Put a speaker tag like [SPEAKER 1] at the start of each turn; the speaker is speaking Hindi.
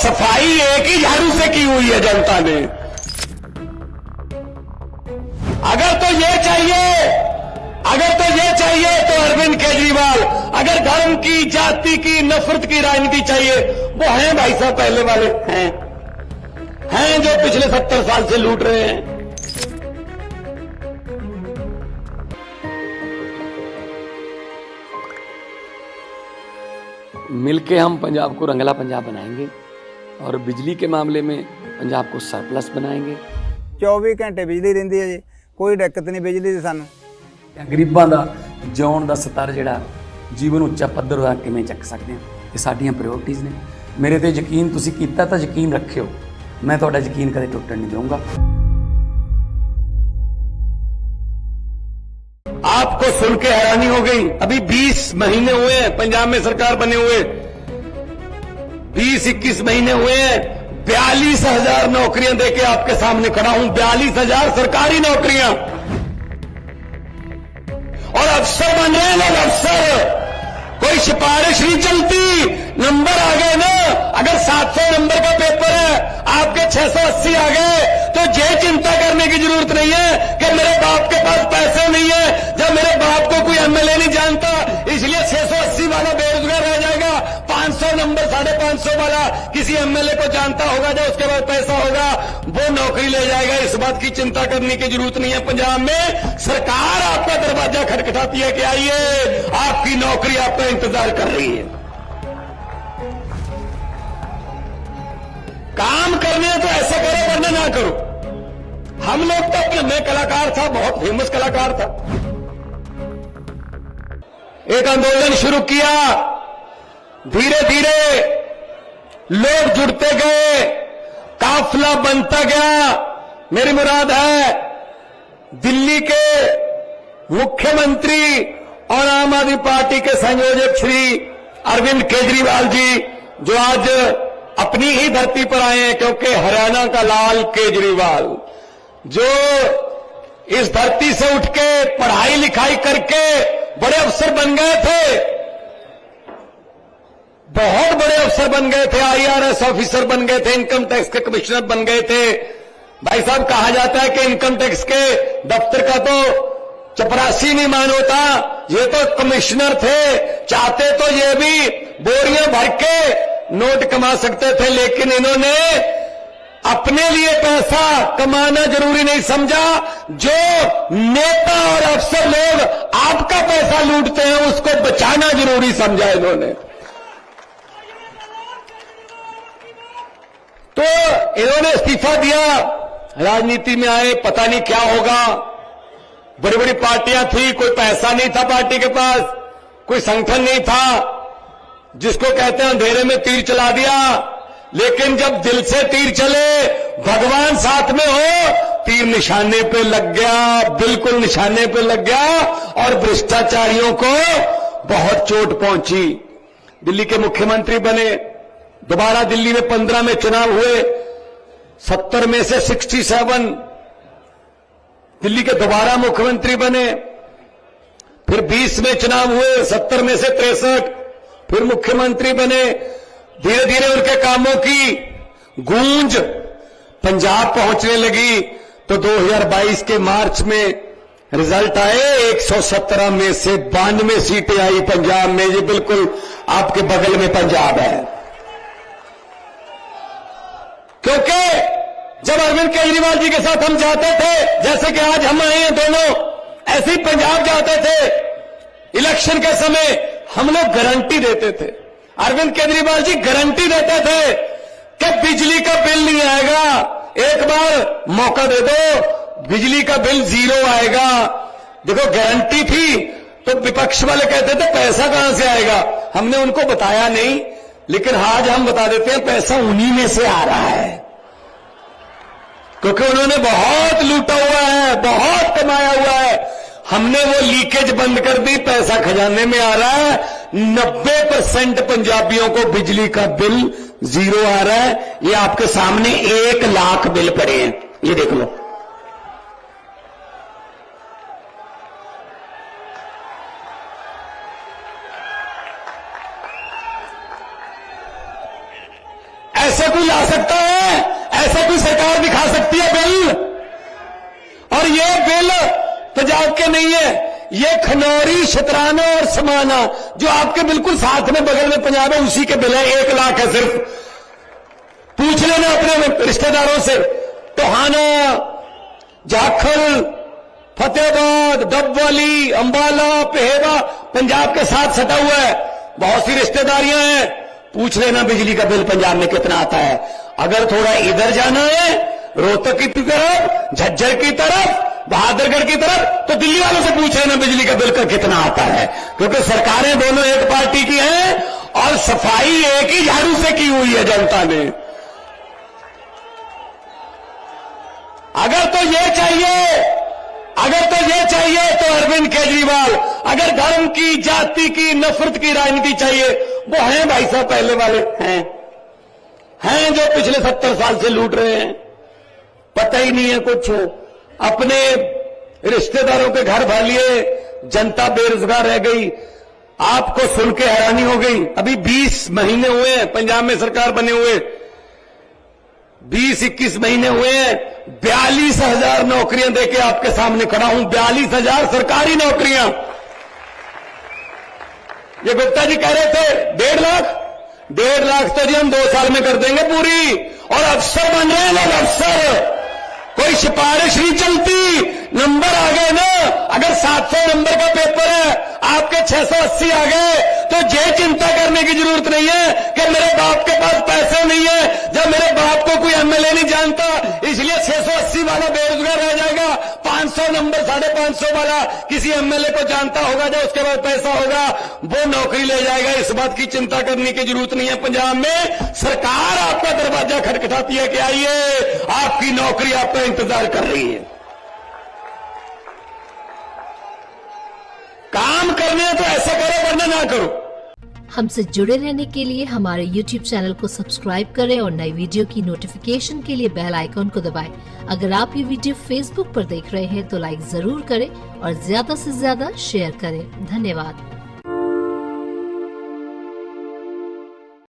[SPEAKER 1] सफाई एक ही झाड़ू से की हुई है जनता ने। अगर तो ये चाहिए तो अरविंद केजरीवाल, अगर धर्म की, जाति की, नफरत की राजनीति चाहिए, वो हैं भाई साहब, पहले वाले हैं जो पिछले 70 साल से लूट रहे हैं।
[SPEAKER 2] मिलके हम पंजाब को रंगला पंजाब बनाएंगे और बिजली के मामले में पंजाब को सरप्लस बनाएंगे।
[SPEAKER 3] 24 घंटे बिजली रहिंदी है जी, कोई दिक्कत नहीं बिजली दी सानू।
[SPEAKER 2] गरीबां दा जिउण दा स्तर जिहड़ा जीवन ਉੱਚਾ ਪੱਧਰ ਦਾ ਕਿਵੇਂ ਚੱਕ ਸਕਦੇ ਹਾਂ, ਇਹ ਸਾਡੀਆਂ ਪ੍ਰਾਇੋਰਟੀਜ਼ ਨੇ। ਮੇਰੇ ਤੇ ਯਕੀਨ ਤੁਸੀਂ ਕੀਤਾ ਤਾਂ ਯਕੀਨ ਰੱਖਿਓ, मैं ਤੁਹਾਡਾ ਯਕੀਨ ਕਦੇ ਟੁੱਟਣ नहीं दूंगा।
[SPEAKER 1] आपको सुन के हैरानी हो गई, अभी 20 महीने हुए हैं पंजाब में सरकार बने हुए, 20-21 महीने हुए हैं, 42,000 नौकरियां देके आपके सामने खड़ा हूं। 42,000 सरकारी नौकरियां, और अफसर बन रहे हैं लोग, अफसर। कोई सिफारिश नहीं चलती, नंबर आ गए ना। अगर 700 नंबर का पेपर है, आपके 680 आ गए, तो ये चिंता करने की जरूरत नहीं है कि मेरे बाप के पास पैसे नहीं है, जब मेरे बाप को कोई एमएलए नहीं जानता, इसलिए 680 वाला बेरोजगार रह जाएगा। 500 नंबर, 550 वाला किसी एमएलए को जानता होगा, जो उसके पास पैसा होगा, वो नौकरी ले जाएगा। इस बात की चिंता करने की जरूरत नहीं है। पंजाब में सरकार आपका दरवाजा खटखटाती है कि आइए, आपकी नौकरी आपका इंतजार कर रही है। काम करने तो ऐसा करो, वरना ना करो। हम लोग तो, मैं कलाकार था, बहुत फेमस कलाकार था, एक आंदोलन शुरू किया, धीरे धीरे लोग जुड़ते गए, काफिला बनता गया। मेरी मुराद है दिल्ली के मुख्यमंत्री और आम आदमी पार्टी के संयोजक श्री अरविंद केजरीवाल जी, जो आज अपनी ही धरती पर आए हैं, क्योंकि हरियाणा का लाल केजरीवाल, जो इस धरती से उठ के पढ़ाई लिखाई करके बड़े अफसर बन गए थे, बहुत बड़े अफसर बन गए थे, आईआरएस ऑफिसर बन गए थे, इनकम टैक्स के कमिश्नर बन गए थे। भाई साहब, कहा जाता है कि इनकम टैक्स के दफ्तर का तो चपरासी नहीं मान होता, ये तो कमिश्नर थे। चाहते तो ये भी बोरियां भर के नोट कमा सकते थे, लेकिन इन्होंने अपने लिए पैसा कमाना जरूरी नहीं समझा। जो नेता और अफसर लोग आपका पैसा लूटते हैं, उसको बचाना जरूरी समझा इन्होंने। तो इन्होंने इस्तीफा दिया, राजनीति में आए, पता नहीं क्या होगा। बड़ी बड़ी पार्टियां थी, कोई पैसा नहीं था पार्टी के पास, कोई संगठन नहीं था, जिसको कहते हैं अंधेरे में तीर चला दिया। लेकिन जब दिल से तीर चले, भगवान साथ में हो, तीर निशाने पे लग गया, बिल्कुल निशाने पे लग गया, और भ्रष्टाचारियों को बहुत चोट पहुंची। दिल्ली के मुख्यमंत्री बने, दोबारा दिल्ली में 15 में चुनाव हुए, 70 में से 67 दिल्ली के दोबारा मुख्यमंत्री बने। फिर 20 में चुनाव हुए, 70 में से 63 फिर मुख्यमंत्री बने। धीरे धीरे उनके कामों की गूंज पंजाब पहुंचने लगी, तो 2022 के मार्च में रिजल्ट आए, 117 में से 92 सीटें आई पंजाब में। ये बिल्कुल आपके बगल में पंजाब है। क्योंकि जब अरविंद केजरीवाल जी के साथ हम जाते थे, जैसे कि आज हम आए हैं दोनों, ऐसे ही पंजाब जाते थे इलेक्शन के समय, हम लोग गारंटी देते थे, अरविंद केजरीवाल जी गारंटी देते थे कि बिजली का बिल नहीं आएगा, एक बार मौका दे दो, बिजली का बिल 0 आएगा। देखो, गारंटी थी। तो विपक्ष वाले कहते थे पैसा कहां से आएगा, हमने उनको बताया नहीं, लेकिन आज हम बता देते हैं, पैसा उन्हीं में से आ रहा है, क्योंकि उन्होंने बहुत लूटा हुआ है, बहुत कमाया हुआ है। हमने वो लीकेज बंद कर दी, पैसा खजाने में आ रहा है। 90% पंजाबियों को बिजली का बिल 0 आ रहा है। ये आपके सामने 1 लाख बिल पड़े हैं, ये देख लो। ऐसे कोई ला सकता है? ऐसा कोई सरकार दिखा सकती है बिल? और ये बिल पंजाब के नहीं है, ये खनौरी, शतराना और समाना जो आपके बिल्कुल साथ में बगल में पंजाब है, उसी के बिल है। 1 लाख है सिर्फ। पूछ लेना अपने रिश्तेदारों से। टोहाना, जाखल, फतेहाबाद, डबवाली, अंबाला, पेहेवा पंजाब के साथ सटा हुआ है, बहुत सी रिश्तेदारियां हैं। पूछ लेना बिजली का बिल पंजाब में कितना आता है। अगर थोड़ा इधर जाना है, रोहतक की तरफ, झज्जर की तरफ, बहादुरगढ़ की तरफ, तो दिल्ली वालों से पूछ लेना बिजली का बिल का कितना आता है, क्योंकि सरकारें दोनों एक पार्टी की हैं और सफाई एक ही झाड़ू से की हुई है जनता ने। अगर तो ये चाहिए तो अरविंद केजरीवाल, अगर धर्म की, जाति की, नफरत की राजनीति चाहिए, वो हैं भाई साहब, पहले वाले हैं जो पिछले 70 साल से लूट रहे हैं। पता ही नहीं है कुछ, अपने रिश्तेदारों के घर भर लिए, जनता बेरोजगार रह गई। आपको सुन के हैरानी हो गई, अभी 20 महीने हुए हैं पंजाब में सरकार बने हुए, 20-21 महीने हुए हैं, 42,000 नौकरियां देके आपके सामने खड़ा हूं। 42,000 सरकारी नौकरियां। ये गुप्ता जी कह रहे थे 1.5 लाख, 1.5 लाख तो जी हम 2 साल में कर देंगे पूरी। और अफसर बन रहे हैं लोग, अफसर। कोई सिफारिश नहीं चलती, नंबर आ गए ना। अगर 700 नंबर का पेपर है, आपके 680 आ गए, तो ये चिंता करने की जरूरत नहीं है कि मेरे बाप के पास पैसे नहीं है, जब मेरे बाप को कोई एमएलए नहीं जानता, इसलिए 680 वाला बेरोजगार रह जाएगा। 500 नंबर, 550 वाला किसी एमएलए को जानता होगा, जब उसके पास पैसा होगा वो नौकरी ले जाएगा। इस बात की चिंता करने की जरूरत नहीं है। पंजाब में सरकार आपका दरवाजा खटखटाती है कि आइए, आपकी नौकरी आपका इंतजार कर रही है। काम करने हैं तो ऐसा करो, वरना ना करो।
[SPEAKER 4] हमसे जुड़े रहने के लिए हमारे YouTube चैनल को सब्सक्राइब करें और नई वीडियो की नोटिफिकेशन के लिए बेल आइकॉन को दबाएं। अगर आप ये वीडियो Facebook पर देख रहे हैं तो लाइक जरूर करें और ज्यादा से ज्यादा शेयर करें। धन्यवाद।